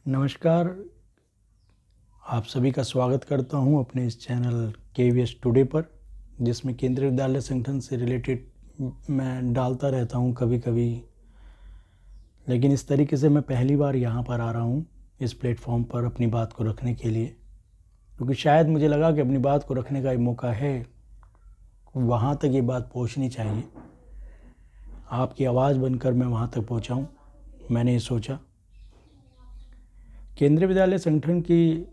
नमस्कार। आप सभी का स्वागत करता हूं अपने इस चैनल KVS टुडे पर, जिसमें केंद्रीय विद्यालय संगठन से रिलेटेड मैं डालता रहता हूं कभी कभी। लेकिन इस तरीके से मैं पहली बार यहां पर आ रहा हूं इस प्लेटफॉर्म पर अपनी बात को रखने के लिए, क्योंकि शायद मुझे लगा कि अपनी बात को रखने का एक मौका है, वहां तक ये बात पहुंचनी चाहिए। आपकी आवाज़ बनकर मैं वहां तक पहुंचाऊं, मैंने ये सोचा। केंद्रीय विद्यालय संगठन की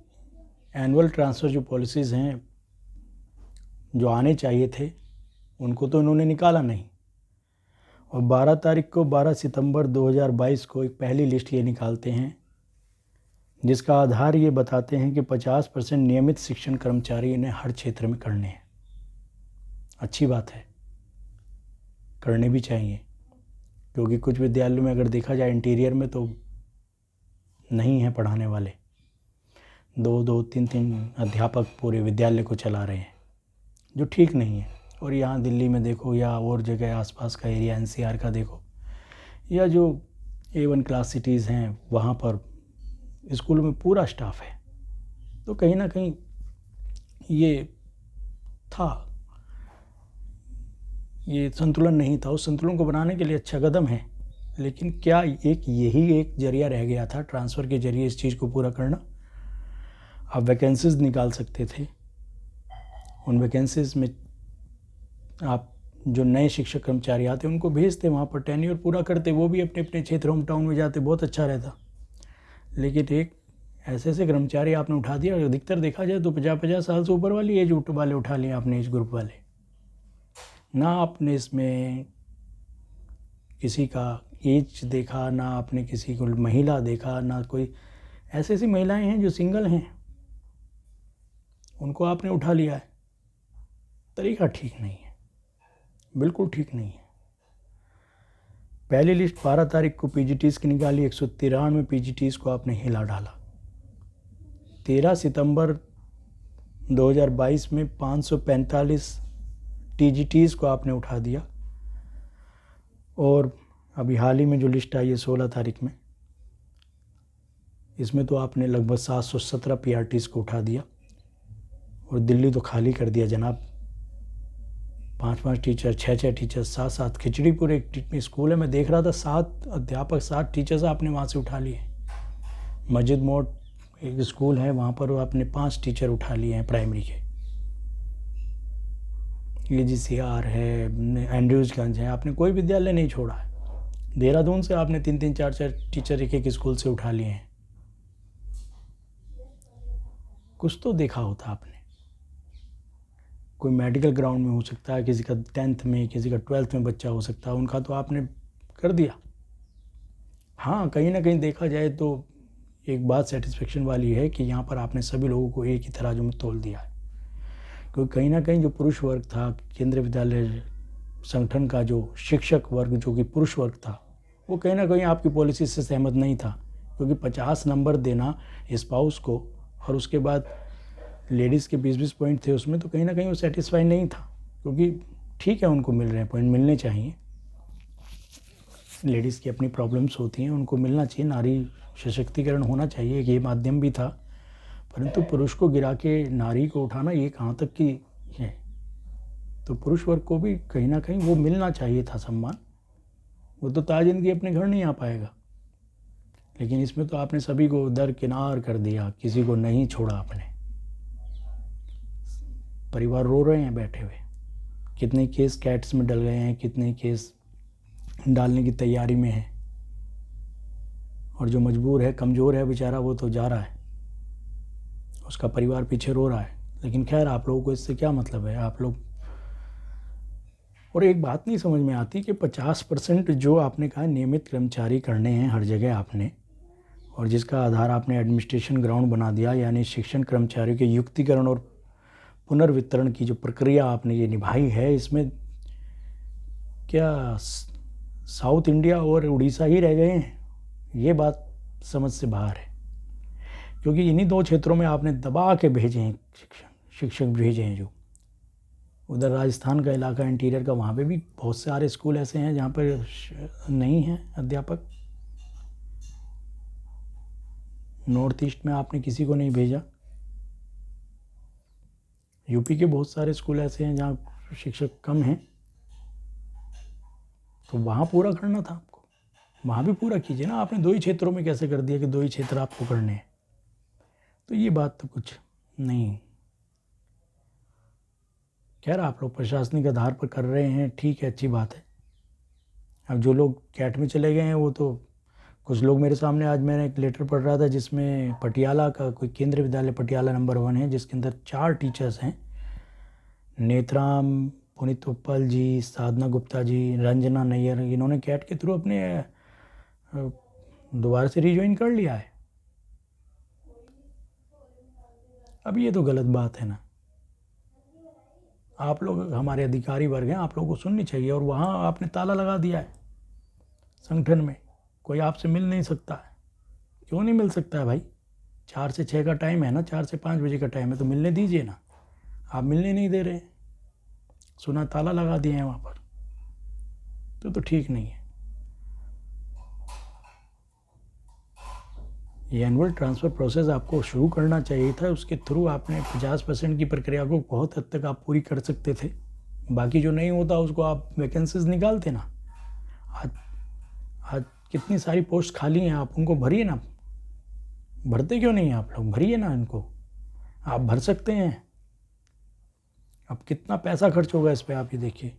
एनुअल ट्रांसफ़र जो पॉलिसीज़ हैं, जो आने चाहिए थे, उनको तो इन्होंने निकाला नहीं। और 12 सितंबर 2022 को एक पहली लिस्ट ये निकालते हैं, जिसका आधार ये बताते हैं कि 50% नियमित शिक्षण कर्मचारी इन्हें हर क्षेत्र में करने हैं। अच्छी बात है, करने भी चाहिए, क्योंकि कुछ विद्यालयों में अगर देखा जाए इंटीरियर में तो नहीं है पढ़ाने वाले, 2-2, 3-3 अध्यापक पूरे विद्यालय को चला रहे हैं, जो ठीक नहीं है। और यहाँ दिल्ली में देखो या और जगह आसपास का एरिया NCR का देखो, या जो A1 क्लास सिटीज़ हैं, वहाँ पर स्कूल में पूरा स्टाफ है। तो कहीं ना कहीं ये था, ये संतुलन नहीं था। उस संतुलन को बनाने के लिए अच्छा कदम है, लेकिन क्या यही एक जरिया रह गया था ट्रांसफ़र के जरिए इस चीज़ को पूरा करना? आप वैकेंसीज़ निकाल सकते थे, उन वैकेंसीज़ में आप जो नए शिक्षक कर्मचारी आते उनको भेजते, वहाँ पर टेन्योर पूरा करते, वो भी अपने अपने क्षेत्र होम टाउन में जाते, बहुत अच्छा रहता। लेकिन एक ऐसे कर्मचारी आपने उठा दिया। अधिकतर देखा जाए तो 50-50 साल से ऊपर वाली एज वाले उठा लिए आपने, एज ग्रुप वाले। ना आपने इसमें किसी का एज देखा, ना आपने किसी को महिला देखा, ना कोई ऐसी महिलाएं हैं जो सिंगल हैं, उनको आपने उठा लिया है। तरीका ठीक नहीं है, बिल्कुल ठीक नहीं है। पहली लिस्ट 12 तारीख को PGTs की निकाली, 193 PGTs को आपने हिला डाला। 13 सितंबर 2022 में 545 TGTs को आपने उठा दिया। और अभी हाल ही में जो लिस्ट आई है 16 तारीख में, इसमें तो आपने लगभग 717 PRTs को उठा दिया। और दिल्ली तो खाली कर दिया जनाब। 5-5 टीचर, 6-6 टीचर, 7-7 खिचड़ी पूरे स्कूल है। मैं देख रहा था 7 अध्यापक, 7 टीचर्स आपने वहाँ से उठा लिए। मस्जिद मोड़ एक स्कूल है, वहाँ पर आपने 5 टीचर उठा लिए हैं प्राइमरी के। AGCR है, एंड्रयूजगंज है, आपने कोई विद्यालय नहीं छोड़ा है। देहरादून से आपने 3-3, 4-4 टीचर एक स्कूल से उठा लिए हैं। कुछ तो देखा होता आपने। कोई मेडिकल ग्राउंड में हो सकता है, किसी का 10th में, किसी का 12th में बच्चा हो सकता है, उनका तो आपने कर दिया। हाँ, कहीं ना कहीं देखा जाए तो एक बात सेटिस्फेक्शन वाली है कि यहाँ पर आपने सभी लोगों को एक ही तराजू में तोल दिया है। क्योंकि कहीं ना कहीं जो पुरुष वर्ग था, केंद्रीय विद्यालय संगठन का जो शिक्षक वर्ग जो कि पुरुष वर्ग था, वो कहीं ना कहीं आपकी पॉलिसी से सहमत नहीं था। क्योंकि 50 नंबर देना स्पाउस को और उसके बाद लेडीज़ के 20-20 पॉइंट थे उसमें, तो कहीं ना कहीं वो सेटिस्फाई नहीं था। क्योंकि ठीक है, उनको मिल रहे हैं पॉइंट, मिलने चाहिए। लेडीज़ की अपनी प्रॉब्लम्स होती हैं, उनको मिलना चाहिए। नारी सशक्तिकरण होना चाहिए, ये माध्यम भी था। परंतु पुरुष को गिरा के नारी को उठाना, ये कहाँ तक की है? तो पुरुष वर्ग को भी कहीं ना कहीं वो मिलना चाहिए था सम्मान। वो तो ताजिंदगी अपने घर नहीं आ पाएगा। लेकिन इसमें तो आपने सभी को दरकिनार कर दिया, किसी को नहीं छोड़ा आपने। परिवार रो रहे हैं बैठे हुए। कितने केस कैट्स में डल गए हैं, कितने केस डालने की तैयारी में है। और जो मजबूर है, कमज़ोर है बेचारा, वो तो जा रहा है, उसका परिवार पीछे रो रहा है। लेकिन खैर, आप लोगों को इससे क्या मतलब है? आप लोग, और एक बात नहीं समझ में आती कि 50% जो आपने कहा नियमित कर्मचारी करने हैं हर जगह आपने, और जिसका आधार आपने एडमिनिस्ट्रेशन ग्राउंड बना दिया, यानी शिक्षण कर्मचारियों के युक्तिकरण और पुनर्वितरण की जो प्रक्रिया आपने ये निभाई है, इसमें क्या साउथ इंडिया और उड़ीसा ही रह गए हैं? ये बात समझ से बाहर है। क्योंकि इन्हीं 2 क्षेत्रों में आपने दबा के भेजे हैं शिक्षक भेजे हैं। जो उधर राजस्थान का इलाका इंटीरियर का, वहाँ पे भी बहुत सारे स्कूल ऐसे हैं जहाँ पर नहीं हैं अध्यापक। नॉर्थ ईस्ट में आपने किसी को नहीं भेजा। यूपी के बहुत सारे स्कूल ऐसे हैं जहाँ शिक्षक कम हैं, तो वहाँ पूरा करना था आपको, वहाँ भी पूरा कीजिए ना। आपने 2 ही क्षेत्रों में कैसे कर दिया कि 2 ही क्षेत्र आपको करने हैं? तो ये बात तो कुछ नहीं। खैर, आप लोग प्रशासनिक आधार पर कर रहे हैं, ठीक है, अच्छी बात है। अब जो लोग कैट में चले गए हैं वो तो, कुछ लोग मेरे सामने, आज मैंने एक लेटर पढ़ रहा था जिसमें पटियाला का कोई केंद्रीय विद्यालय पटियाला नंबर 1 है, जिसके अंदर 4 टीचर्स हैं, नेत्राम, पुनीत उपल जी, साधना गुप्ता जी, रंजना नैयर। इन्होंने कैट के थ्रू अपने दोबारा से रिज्वाइन कर लिया है। अब ये तो गलत बात है ना। आप लोग हमारे अधिकारी वर्ग हैं, आप लोगों को सुननी चाहिए। और वहाँ आपने ताला लगा दिया है संगठन में, कोई आपसे मिल नहीं सकता है। क्यों नहीं मिल सकता है भाई? 4 से 6 का टाइम है ना, 4 से 5 बजे का टाइम है, तो मिलने दीजिए ना। आप मिलने नहीं दे रहे, सुना ताला लगा दिए हैं वहाँ पर, तो ठीक नहीं है। ये एनुअल ट्रांसफ़र प्रोसेस आपको शुरू करना चाहिए था। उसके थ्रू आपने 50% की प्रक्रिया को बहुत हद तक आप पूरी कर सकते थे। बाकी जो नहीं होता उसको आप वैकेंसीज निकालते ना। आज कितनी सारी पोस्ट खाली हैं, आप उनको भरिए ना। भरते क्यों नहीं हैं आप लोग? भरिए ना इनको, आप भर सकते हैं। अब कितना पैसा खर्च होगा इस पर आप ये देखिए।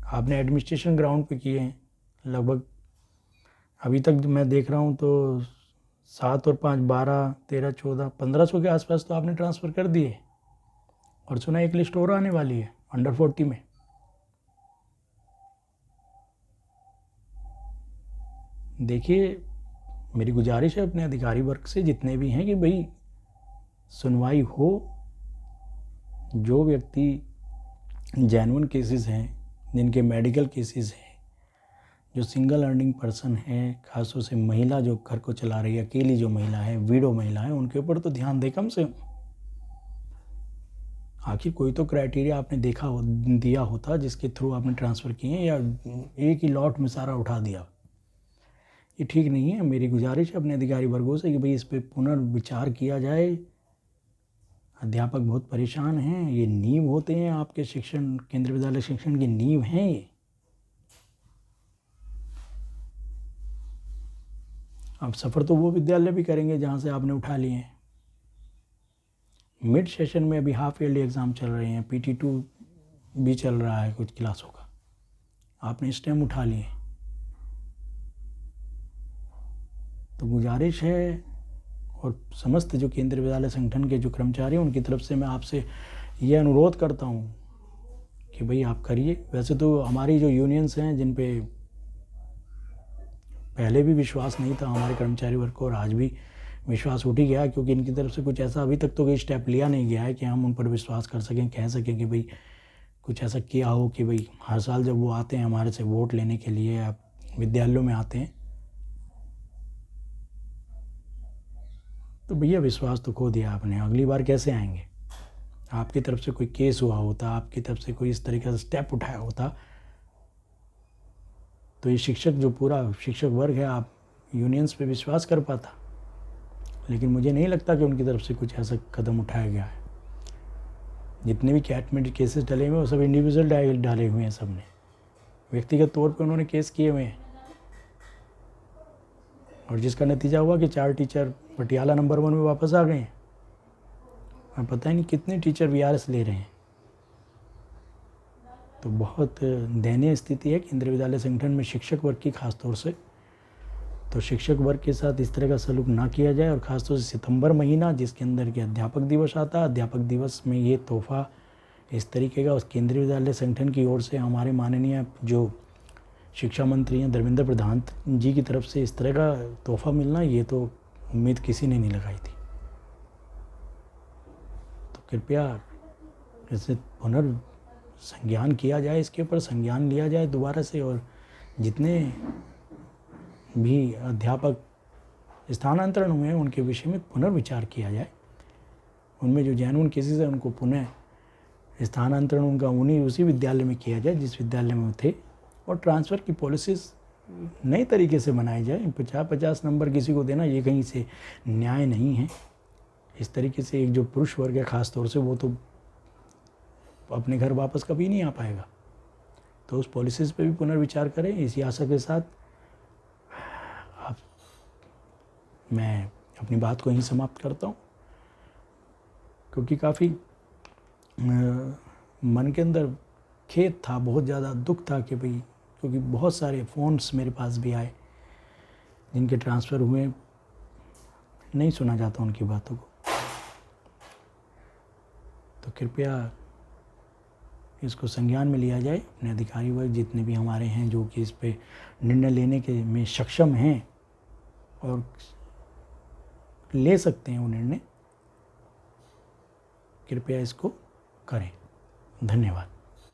आपने एडमिनिस्ट्रेशन ग्राउंड पे किए हैं लगभग, अभी तक मैं देख रहा हूँ तो 7 और 5 12 13 14 1500 के आसपास तो आपने ट्रांसफ़र कर दिए। और सुना एक लिस्ट और आने वाली है अंडर 40 में। देखिए, मेरी गुजारिश है अपने अधिकारी वर्ग से जितने भी हैं कि भाई सुनवाई हो। जो व्यक्ति जेन्युइन केसेस हैं, जिनके मेडिकल केसेस हैं, जो सिंगल अर्निंग पर्सन है, खासतौर से महिला जो घर को चला रही है, अकेली जो महिला है, विडो महिला है, उनके ऊपर तो ध्यान दे कम से कम। आखिर कोई तो क्राइटेरिया आपने दिया होता जिसके थ्रू आपने ट्रांसफ़र किए, या एक ही लॉट में सारा उठा दिया। ये ठीक नहीं है। मेरी गुजारिश है अपने अधिकारी वर्गों से कि भाई इस पर पुनर्विचार किया जाए। अध्यापक बहुत परेशान हैं, ये नींव होते हैं आपके शिक्षण, केंद्रीय विद्यालय शिक्षण की नींव हैं ये। अब सफ़र तो वो विद्यालय भी करेंगे जहाँ से आपने उठा लिए हैं। मिड सेशन में अभी हाफ ईयरली एग्ज़ाम चल रहे हैं, PT2 भी चल रहा है कुछ क्लासों का, आपने इस टाइम उठा लिए। तो गुजारिश है, और समस्त जो केंद्रीय विद्यालय संगठन के जो कर्मचारी हैं उनकी तरफ से मैं आपसे ये अनुरोध करता हूँ कि भाई आप करिए। वैसे तो हमारी जो यूनियंस हैं, जिन पे पहले भी विश्वास नहीं था हमारे कर्मचारी वर्ग को, और आज भी विश्वास उठ ही गया, क्योंकि इनकी तरफ से कुछ ऐसा अभी तक तो कोई स्टेप लिया नहीं गया है कि हम उन पर विश्वास कर सकें, कह सकें कि भाई कुछ ऐसा किया हो कि भाई हर साल जब वो आते हैं हमारे से वोट लेने के लिए, आप विद्यालयों में आते हैं, तो भैया विश्वास तो खो दिया आपने। अगली बार कैसे आएंगे? आपकी तरफ से कोई केस हुआ होता, आपकी तरफ से कोई इस तरीके से स्टेप उठाया होता, तो ये शिक्षक, जो पूरा शिक्षक वर्ग है, आप यूनियंस पे विश्वास कर पाता। लेकिन मुझे नहीं लगता कि उनकी तरफ से कुछ ऐसा कदम उठाया गया है। जितने भी कैट में केसेस डले हुए हैं वो सब इंडिविजुअल डाले हुए हैं, सब ने व्यक्तिगत तौर पे उन्होंने केस किए हुए हैं, और जिसका नतीजा हुआ कि 4 टीचर पटियाला नंबर 1 में वापस आ गए हैं, और पता ही नहीं कितने टीचर VRS ले रहे हैं। तो बहुत दयनीय स्थिति है केंद्रीय विद्यालय संगठन में शिक्षक वर्ग की, खासतौर से। तो शिक्षक वर्ग के साथ इस तरह का सलूक ना किया जाए, और ख़ासतौर से सितंबर महीना जिसके अंदर के अध्यापक दिवस आता है, अध्यापक दिवस में ये तोहफ़ा इस तरीके का उस केंद्रीय विद्यालय संगठन की ओर से हमारे माननीय जो शिक्षा मंत्री हैं धर्मेंद्र प्रधान जी की तरफ से इस तरह का तोहफ़ा मिलना, ये तो उम्मीद किसी ने नहीं लगाई थी। तो कृपया इसे पुनर्संज्ञान किया जाए, इसके ऊपर संज्ञान लिया जाए दोबारा से, और जितने भी अध्यापक स्थानांतरण हुए हैं उनके विषय में पुनर्विचार किया जाए। उनमें जो जेन्युइन केसेस हैं उनको पुनः स्थानांतरण उनका उसी विद्यालय में किया जाए जिस विद्यालय में वो थे, और ट्रांसफ़र की पॉलिसीज़ नए तरीके से बनाई जाए। 50-50 नंबर किसी को देना ये कहीं से न्याय नहीं है। इस तरीके से एक जो पुरुष वर्ग है ख़ास तौर से, वो तो अपने घर वापस कभी नहीं आ पाएगा। तो उस पॉलिसीज़ पे भी पुनर्विचार करें। इसी आशा के साथ मैं अपनी बात को यहीं समाप्त करता हूँ, क्योंकि काफ़ी मन के अंदर खेद था, बहुत ज़्यादा दुख था कि भाई, क्योंकि बहुत सारे फ़ोन्स मेरे पास भी आए जिनके ट्रांसफ़र हुए, नहीं सुना जाता उनकी बातों को। तो कृपया इसको संज्ञान में लिया जाए। अपने अधिकारी वर्ग जितने भी हमारे हैं जो कि इस पे निर्णय लेने के में सक्षम हैं और ले सकते हैं वो निर्णय, कृपया इसको करें। धन्यवाद।